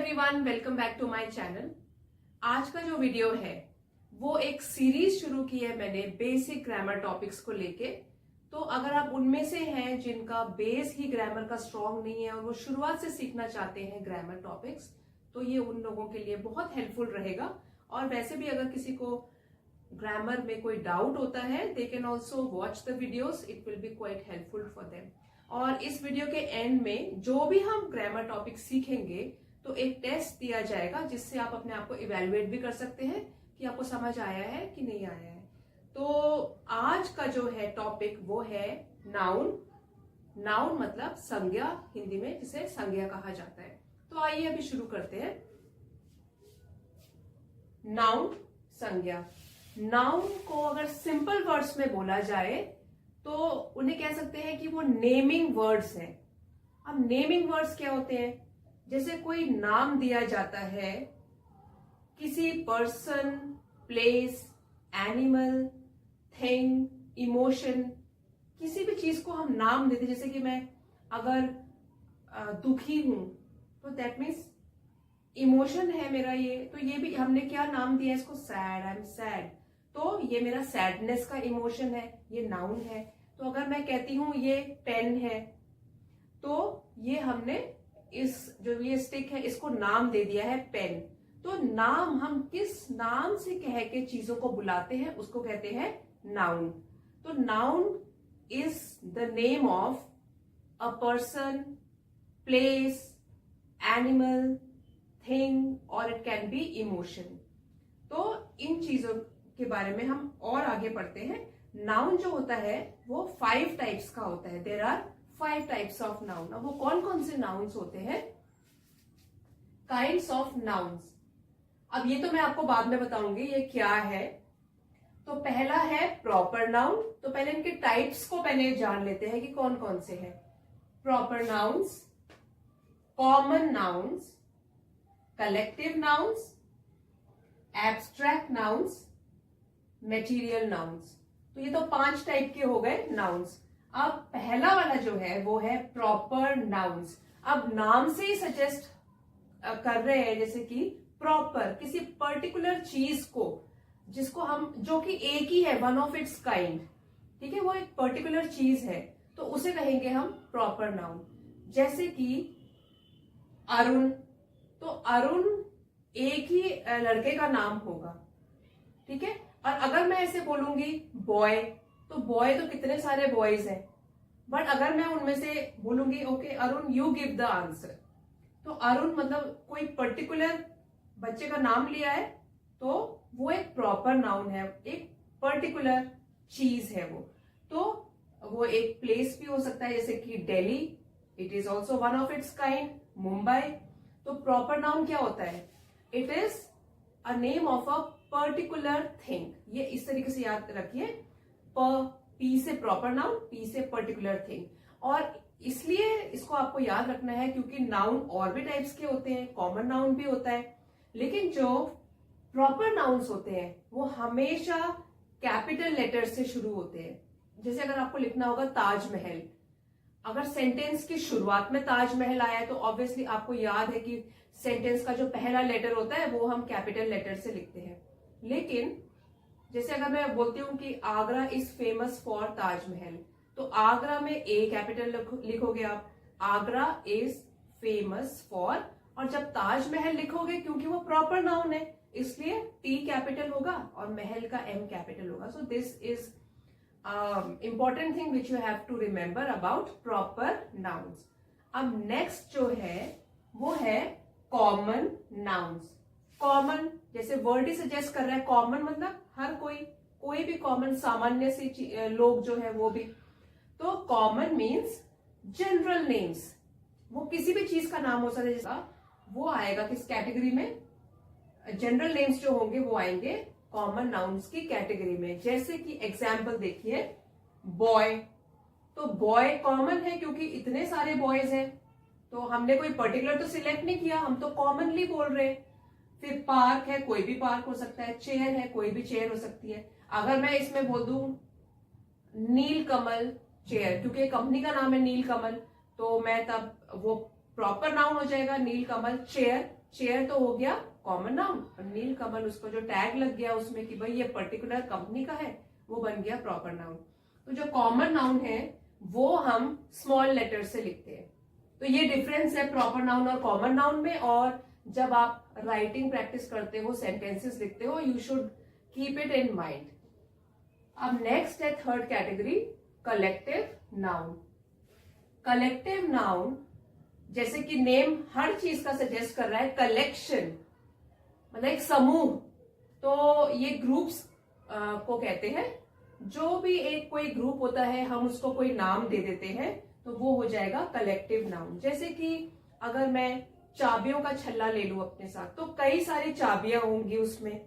Everyone, welcome back to my channel. आज का जो वीडियो है वो एक सीरीज शुरू की है मैंने बेसिक ग्रामर टॉपिक्स को लेके। तो अगर आप उनमें से हैं जिनका बेस ही ग्रामर का स्ट्रॉन्ग नहीं है और वो शुरुआत से सीखना चाहते हैं ग्रामर टॉपिक्स, तो ये उन लोगों के लिए बहुत हेल्पफुल रहेगा। और वैसे भी अगर किसी को ग्रामर में कोई डाउट होता है, they can also watch the videos, it will B quite helpful for them. और इस वीडियो के एंड में जो भी हम ग्रामर टॉपिक सीखेंगे तो एक टेस्ट दिया जाएगा जिससे आप अपने आप को इवेलुएट भी कर सकते हैं कि आपको समझ आया है कि नहीं आया है। तो आज का जो है टॉपिक वो है नाउन। नाउन मतलब संज्ञा, हिंदी में जिसे संज्ञा कहा जाता है। तो आइए अभी शुरू करते हैं। नाउन, संज्ञा। नाउन को अगर सिंपल वर्ड्स में बोला जाए तो उन्हें कह सकते हैं कि वो नेमिंग वर्ड्स हैं। अब नेमिंग वर्ड्स क्या होते हैं? जैसे कोई नाम दिया जाता है किसी person, place, animal, thing, emotion, किसी भी चीज को हम नाम देते। जैसे कि मैं अगर दुखी हूं तो दैट मीन्स इमोशन है मेरा ये, तो ये भी हमने क्या नाम दिया इसको? Sad, I am sad. तो ये मेरा सैडनेस का इमोशन है, ये नाउन है। तो अगर मैं कहती हूं ये पेन है, तो ये हमने इस जो ये स्टिक है इसको नाम दे दिया है पेन। तो नाम, हम किस नाम से कह के चीजों को बुलाते हैं उसको कहते हैं नाउन। तो noun is the name of a person, place, animal, thing और इट कैन बी इमोशन। तो इन चीजों के बारे में हम और आगे पढ़ते हैं। नाउन जो होता है वो 5 टाइप्स का होता है। There are 5 types of noun. अब वो कौन कौन से नाउन्स होते हैं? Kinds of nouns. अब ये तो मैं आपको बाद में बताऊंगी ये क्या है। तो पहला है प्रॉपर नाउन। तो पहले इनके टाइप्स को पहले जान लेते हैं कि कौन कौन से हैं। Proper nouns, common nouns, collective nouns, abstract nouns, material nouns. तो ये तो 5 टाइप के हो गए नाउन्स। अब पहला वाला जो है वो है प्रॉपर नाउन्स। अब नाम से ही सजेस्ट कर रहे हैं जैसे कि प्रॉपर, किसी पर्टिकुलर चीज को जिसको हम, जो कि एक ही है, वन ऑफ इट्स काइंड, ठीक है, वो एक पर्टिकुलर चीज है, तो उसे कहेंगे हम प्रॉपर नाउन। जैसे कि अरुण, तो अरुण एक ही लड़के का नाम होगा, ठीक है। और अगर मैं ऐसे बोलूंगी बॉय, तो बॉय तो कितने सारे बॉयज हैं, बट अगर मैं उनमें से बोलूंगी okay Arun you give the answer, तो अरुण मतलब कोई पर्टिकुलर बच्चे का नाम लिया है, तो वो एक प्रॉपर नाउन है, एक पर्टिकुलर चीज है वो। तो वो एक प्लेस भी हो सकता है जैसे कि Delhi, it is also one of its kind, Mumbai. तो प्रॉपर नाउन क्या होता है? It is a name of a particular thing. ये इस तरीके से याद रखिए, पी से प्रॉपर नाउन, पी से पर्टिकुलर थिंग। और इसलिए इसको आपको याद रखना है क्योंकि नाउन और भी टाइप्स के होते हैं, कॉमन नाउन भी होता है, लेकिन जो प्रॉपर नाउन्स होते हैं वो हमेशा कैपिटल लेटर से शुरू होते हैं। जैसे अगर आपको लिखना होगा ताजमहल, अगर सेंटेंस की शुरुआत में ताजमहल आया है तो ऑब्वियसली आपको याद है कि सेंटेंस का जो पहला लेटर होता है वो हम कैपिटल लेटर से लिखते हैं। लेकिन जैसे अगर मैं बोलती हूँ कि Agra is famous for Taj Mahal, तो आगरा में ए कैपिटल लिखोगे आप, आगरा इज फेमस फॉर, और जब ताजमहल लिखोगे क्योंकि वो प्रॉपर नाउन है इसलिए टी कैपिटल होगा और महल का एम कैपिटल होगा। So this is important thing which you have to remember about proper nouns. अब नेक्स्ट जो है वो है कॉमन नाउन्स। कॉमन, जैसे वर्ड ही सजेस्ट कर रहा है, कॉमन मतलब हर कोई भी कॉमन, सामान्य से लोग जो है वो भी। तो कॉमन मीन्स जनरल नेम्स, वो किसी भी चीज का नाम हो सकता है, जिसका वो आएगा किस कैटेगरी में? जनरल नेम्स जो होंगे वो आएंगे कॉमन नाउन्स की कैटेगरी में। जैसे कि एग्जाम्पल देखिए, बॉय, तो बॉय कॉमन है क्योंकि इतने सारे बॉयज हैं, तो हमने कोई पर्टिकुलर तो सिलेक्ट नहीं किया, हम तो कॉमनली बोल रहे हैं। फिर पार्क है, कोई भी पार्क हो सकता है, चेयर है, कोई भी चेयर हो सकती है। अगर मैं इसमें बोल दूं नील कमल चेयर, क्योंकि कंपनी का नाम है नील कमल, तो मैं तब वो प्रॉपर नाउन हो जाएगा नीलकमल चेयर, चेयर तो हो गया कॉमन नाउन, और नीलकमल उसको जो टैग लग गया उसमें कि भाई ये पर्टिकुलर कंपनी का है, वो बन गया प्रॉपर नाउन। तो जो कॉमन नाउन है वो हम स्मॉल लेटर से लिखते हैं। तो ये डिफरेंस है प्रॉपर नाउन और कॉमन नाउन में। और जब आप राइटिंग प्रैक्टिस करते हो, सेंटेंसेस लिखते हो, you should keep it in mind. अब नेक्स्ट है third category, collective noun. Collective noun जैसे कि नेम हर चीज का सजेस्ट कर रहा है, कलेक्शन मतलब एक समूह, तो ये ग्रुप्स को कहते हैं। जो भी एक कोई ग्रुप होता है हम उसको कोई नाम दे देते हैं तो वो हो जाएगा कलेक्टिव नाउन। जैसे कि अगर मैं चाबियों का छल्ला ले लूं अपने साथ, तो कई सारी चाबियां होंगी उसमें,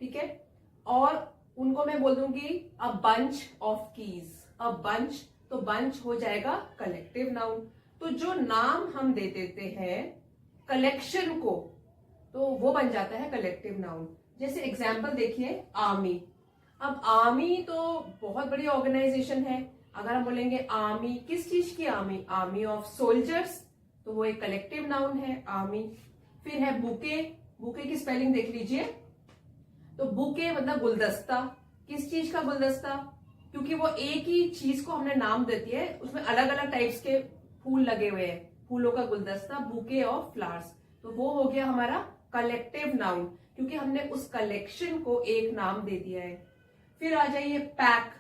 ठीक है, और उनको मैं बोल दूंगी a bunch of keys, a bunch, तो बंच हो जाएगा कलेक्टिव नाउन। तो जो नाम हम दे देते हैं कलेक्शन को, तो वो बन जाता है कलेक्टिव नाउन। जैसे एग्जाम्पल देखिए, आर्मी। अब आर्मी तो बहुत बड़ी ऑर्गेनाइजेशन है। अगर हम बोलेंगे आर्मी, किस चीज की आर्मी, आर्मी ऑफ सोल्जर्स, तो वो एक कलेक्टिव नाउन है आर्मी। फिर है बुके, बुके की स्पेलिंग देख लीजिए, तो बुके मतलब गुलदस्ता। किस चीज का गुलदस्ता, क्योंकि वो एक ही चीज को हमने नाम देती है, उसमें अलग अलग टाइप्स के फूल लगे हुए हैं, फूलों का गुलदस्ता, बुके ऑफ फ्लावर्स, तो वो हो गया हमारा कलेक्टिव नाउन, क्योंकि हमने उस कलेक्शन को एक नाम दे दिया है। फिर आ जाइए पैक,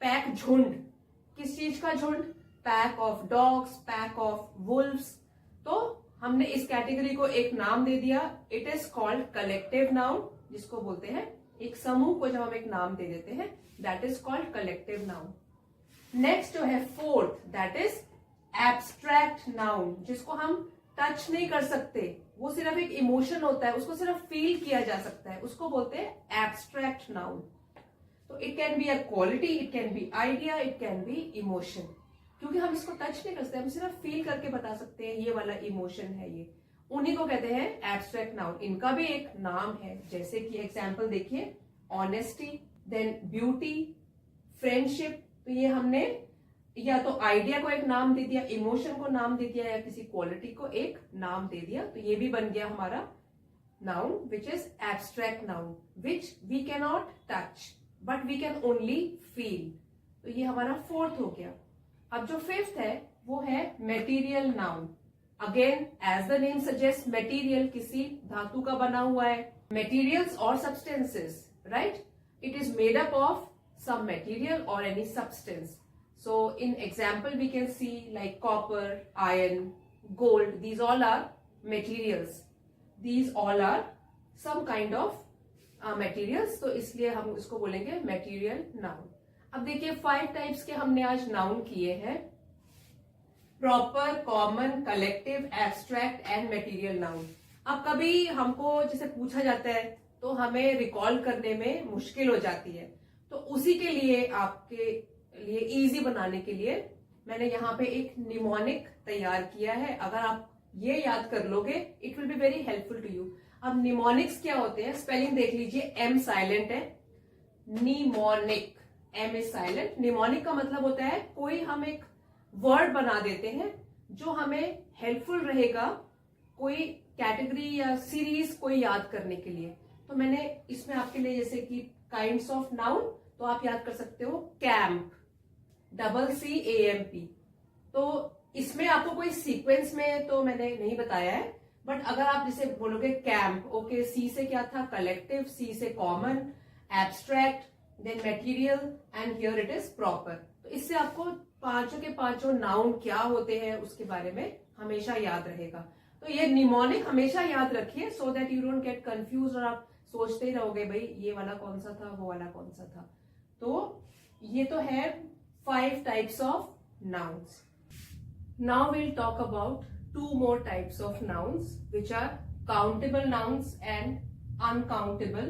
पैक झुंड, किस चीज का झुंड, pack of dogs, pack of Wolves, तो हमने इस कैटेगरी को एक नाम दे दिया, it is called collective noun, जिसको बोलते हैं एक समूह को जब हम एक नाम दे देते हैं, that is called collective noun. Next जो है fourth, that is abstract noun, जिसको हम टच नहीं कर सकते, वो सिर्फ एक इमोशन होता है, उसको सिर्फ फील किया जा सकता है, उसको बोलते हैं एब्स्ट्रैक्ट नाउन। तो it can be a quality, it can be idea, it can be emotion, क्योंकि हम इसको टच नहीं कर सकते, हम सिर्फ फील करके बता सकते हैं ये वाला इमोशन है ये, उन्हीं को कहते हैं एब्स्ट्रैक्ट नाउन। इनका भी एक नाम है, जैसे कि एग्जाम्पल देखिए, ऑनेस्टी, देन ब्यूटी, फ्रेंडशिप, तो ये हमने या तो आइडिया को एक नाम दे दिया, इमोशन को नाम दे दिया, या किसी क्वालिटी को एक नाम दे दिया, तो ये भी बन गया हमारा noun which is abstract noun, which we can not touch but we can only feel. तो ये हमारा फोर्थ हो गया। अब जो फिफ्थ है वो है material noun. Again as the name suggest, material किसी धातु का बना हुआ है, मेटीरियल्स और substances, right, it is made up of some material or any substance. So in example we can see like copper, iron, gold, these all are materials, these all are some kind of materials, तो इसलिए हम इसको बोलेंगे material noun। अब देखिए 5 types के हमने आज नाउन किए हैं, proper, common, collective, abstract and material noun. अब कभी हमको जैसे पूछा जाता है तो हमें रिकॉल करने में मुश्किल हो जाती है, तो उसी के लिए आपके लिए इजी बनाने के लिए मैंने यहाँ पे एक निमोनिक तैयार किया है। अगर आप ये याद कर लोगे it will be very helpful to you. अब निमोनिक्स क्या होते हैं, स्पेलिंग देख लीजिए, एम साइलेंट है, mnemonic, M is silent. Mnemonic का मतलब होता है कोई हम एक वर्ड बना देते हैं जो हमें हेल्पफुल रहेगा कोई कैटेगरी या सीरीज कोई याद करने के लिए। तो मैंने इसमें आपके लिए जैसे कि काइंड्स ऑफ नाउन, तो आप याद कर सकते हो कैंप, CAMP। तो इसमें आपको कोई सीक्वेंस में तो मैंने नहीं बताया है, बट अगर आप जैसे बोलोगे कैंप, ओके, सी से क्या था, कलेक्टिव, सी से common, abstract, then material and here it is proper. तो इससे आपको पांचों के पांचों नाउन क्या होते हैं उसके बारे में हमेशा याद रहेगा। तो ये निमोनिक हमेशा याद रखिए so that you don't get confuse और आप सोचते ही रहोगे भाई ये वाला कौन सा था, वो वाला कौन सा था। तो ये तो है 5 types of nouns. Now will talk about 2 more types of nouns which are countable nouns and uncountable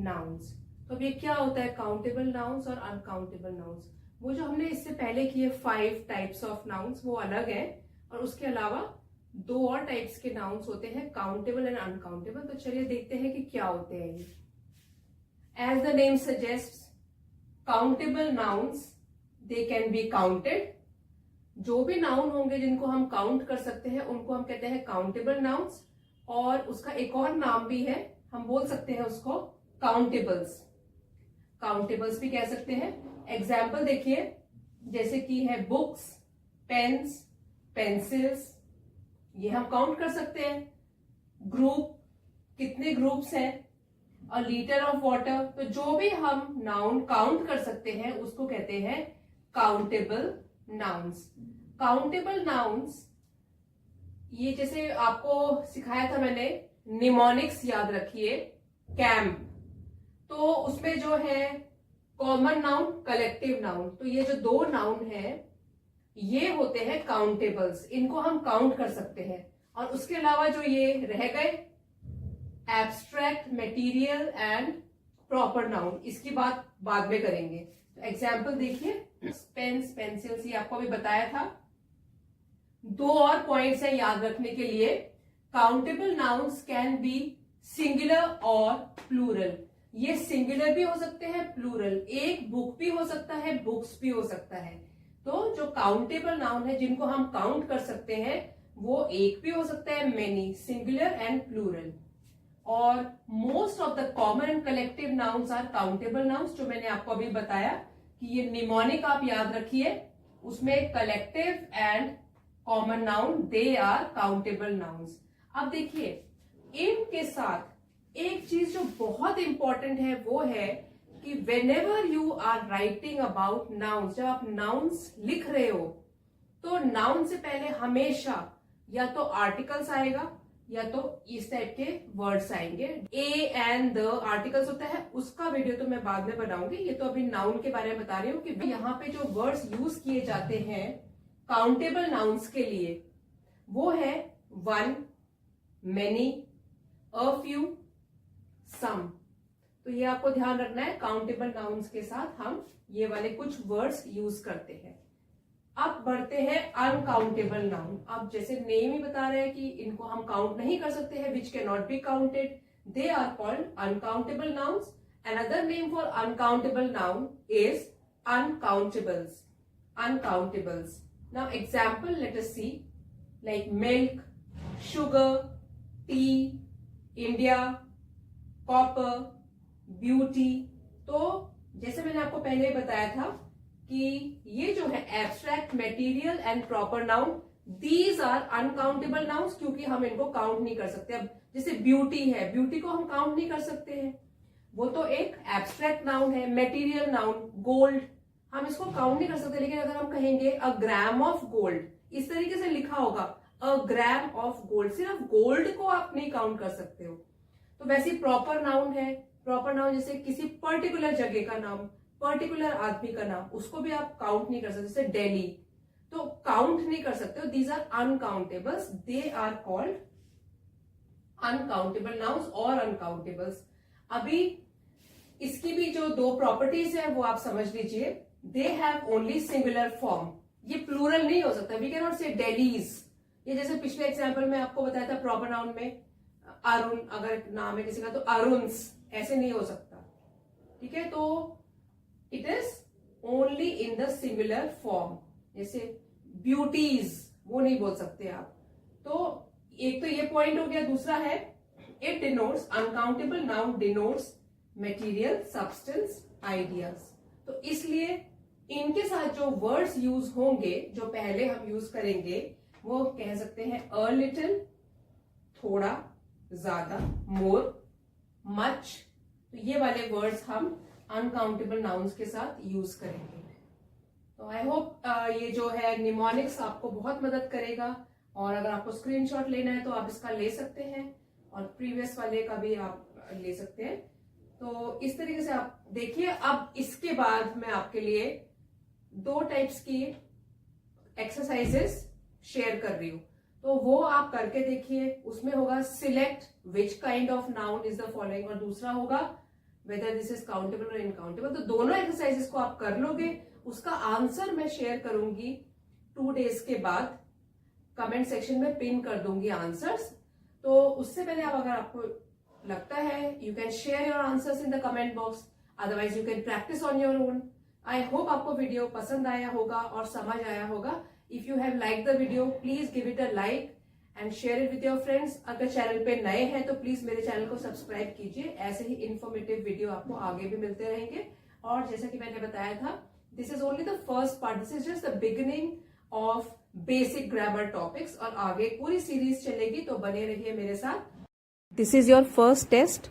nouns। तो अब ये क्या होता है काउंटेबल नाउन्स और अनकाउंटेबल नाउन्स? वो जो हमने इससे पहले किए 5 टाइप्स ऑफ नाउन्स वो अलग है, और उसके अलावा 2 और टाइप्स के नाउन्स होते हैं, काउंटेबल एंड अनकाउंटेबल। तो चलिए देखते हैं कि क्या होते हैं ये। As the name suggest, countable nouns they can be counted, जो भी नाउन होंगे जिनको हम काउंट कर सकते हैं उनको हम कहते हैं काउंटेबल नाउन्स, और उसका एक और नाम भी है, हम बोल सकते हैं उसको काउंटेबल्स। काउंटेबल्स भी कह सकते हैं। एग्जाम्पल देखिए, जैसे कि है बुक्स, पेन्स, पेंसिल्स, ये हम काउंट कर सकते हैं। ग्रुप, कितने ग्रुप्स हैं, अ लीटर ऑफ वाटर, तो जो भी हम नाउन काउंट कर सकते हैं उसको कहते हैं काउंटेबल नाउन्स। काउंटेबल नाउन्स, ये जैसे आपको सिखाया था मैंने निमोनिक्स, याद रखिए, कैम्प, तो उसमें जो है कॉमन नाउन, कलेक्टिव नाउन, तो ये जो दो नाउन है ये होते हैं काउंटेबल्स, इनको हम काउंट कर सकते हैं। और उसके अलावा जो ये रह गए abstract, material and proper noun, इसकी बात बाद में करेंगे। तो एग्जाम्पल देखिए, पेन्स, पेंसिल्स, ये आपको अभी बताया था। दो और पॉइंट्स हैं याद रखने के लिए। Countable nouns can be singular और प्लूरल, ये सिंगुलर भी हो सकते हैं, प्लूरल, एक बुक भी हो सकता है, बुक्स भी हो सकता है। तो जो काउंटेबल नाउन है जिनको हम काउंट कर सकते हैं वो एक भी हो सकता है, मेनी, सिंगुलर एंड प्लूरल। और most of the common and collective nouns are countable nouns, जो मैंने आपको अभी बताया कि ये निमोनिक आप याद रखिए, उसमें collective and common noun they are countable nouns. अब देखिए, इनके साथ एक चीज जो बहुत इंपॉर्टेंट है वो है कि whenever you are writing about nouns, जब आप nouns लिख रहे हो तो नाउन से पहले हमेशा या तो आर्टिकल्स आएगा या तो इस टाइप के वर्ड्स आएंगे। ए एंड द आर्टिकल्स होता है, उसका वीडियो तो मैं बाद में बनाऊंगी, ये तो अभी नाउन के बारे में बता रही हूँ कि यहाँ पे जो वर्ड्स यूज किए जाते हैं काउंटेबल नाउन्स के लिए वो है वन, मेनी, अ फ्यू, सम। तो ये आपको ध्यान रखना है, काउंटेबल नाउन्स के साथ हम ये वाले कुछ वर्ड्स यूज करते हैं। अब बढ़ते हैं अनकाउंटेबल नाउन। अब जैसे नेम ही बता रहे हैं कि इनको हम काउंट नहीं कर सकते हैं, which can not be counted, they are called uncountable nouns. Another name for uncountable noun is uncountables, uncountables. Now example let us see, like milk, sugar, tea, India, copper, beauty. तो जैसे मैंने आपको पहले बताया था कि ये जो है abstract, material and proper noun, these are uncountable nouns, क्योंकि हम इनको काउंट नहीं कर सकते। अब जैसे ब्यूटी है, ब्यूटी को हम काउंट नहीं कर सकते हैं, वो तो एक एब्स्ट्रैक्ट नाउन है। मटेरियल नाउन, गोल्ड, हम इसको काउंट नहीं कर सकते, लेकिन अगर हम कहेंगे अ ग्राम ऑफ गोल्ड, इस तरीके से लिखा होगा अ ग्राम ऑफ गोल्ड, सिर्फ गोल्ड को आप नहीं काउंट कर सकते हो। तो वैसे प्रॉपर नाउन है, प्रॉपर नाउन जैसे किसी पर्टिकुलर जगह का नाम, पर्टिकुलर आदमी का नाम, उसको भी आप काउंट नहीं कर सकते, जैसे दिल्ली, तो काउंट नहीं कर सकते हो। These are uncountables, they are called uncountable nouns और अनकाउंटेबल्स। अभी इसकी भी जो दो प्रॉपर्टीज है वो आप समझ लीजिए। They have only singular form, ये प्लूरल नहीं हो सकता, वी कैन नॉट से डेलीज। ये जैसे पिछले एग्जाम्पल में आपको बताया था प्रॉपर नाउन में अरुण, अगर नाम है किसी का तो अरुण्स, ऐसे नहीं हो सकता, ठीक है। तो it is only in the singular form. जैसे ब्यूटीज, वो नहीं बोल सकते आप। तो एक तो ये पॉइंट हो गया। दूसरा है it denotes, uncountable noun denotes material, substance, ideas. तो इसलिए इनके साथ जो वर्ड्स यूज होंगे, जो पहले हम यूज करेंगे, वो कह सकते हैं अ लिटिल, थोड़ा, ज्यादा, मोर, मच। तो ये वाले वर्ड्स हम अनकाउंटेबल नाउन्स के साथ यूज करेंगे। तो आई होप ये जो है निमोनिक्स आपको बहुत मदद करेगा, और अगर आपको स्क्रीनशॉट लेना है तो आप इसका ले सकते हैं, और प्रीवियस वाले का भी आप ले सकते हैं। तो इस तरीके से आप देखिए। अब इसके बाद मैं आपके लिए दो टाइप्स की एक्सरसाइजेस शेयर कर रही हूं, तो वो आप करके देखिए। उसमें होगा select which kind of noun is the following, और दूसरा होगा वेदर दिस इज काउंटेबल और इनकाउंटेबल। तो दोनों एक्सरसाइजेस को आप कर लोगे, उसका आंसर मैं शेयर करूंगी 2 डेज के बाद, कमेंट सेक्शन में पिन कर दूंगी आंसर्स। तो उससे पहले आप, अगर आपको लगता है, you can share your answers in the comment box, otherwise you can practice on your own. I hope आपको वीडियो पसंद आया होगा और समझ आया होगा। If you have like the video please give it a like and share it with your friends. अगर channel पे नए हैं तो प्लीज मेरे चैनल को सब्सक्राइब कीजिए, ऐसे ही इन्फॉर्मेटिव वीडियो आपको आगे भी मिलते रहेंगे। और जैसा कि मैंने बताया था, this is only the first part, this is just the beginning of basic grammar topics, और आगे पूरी सीरीज चलेगी, तो बने रहिए मेरे साथ। This is your first test.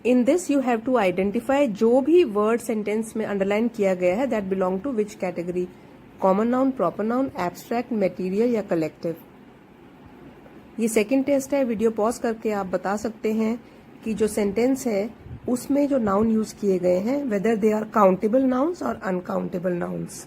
In this you have to identify जो भी वर्ड सेंटेंस में अंडरलाइन किया गया है that belong to which category, common noun, proper noun, abstract, material या कलेक्टिव। ये सेकंड टेस्ट है। वीडियो पॉज करके आप बता सकते हैं कि जो सेंटेंस है उसमें जो नाउन यूज किए गए हैं whether they are countable nouns और अनकाउंटेबल नाउन्स।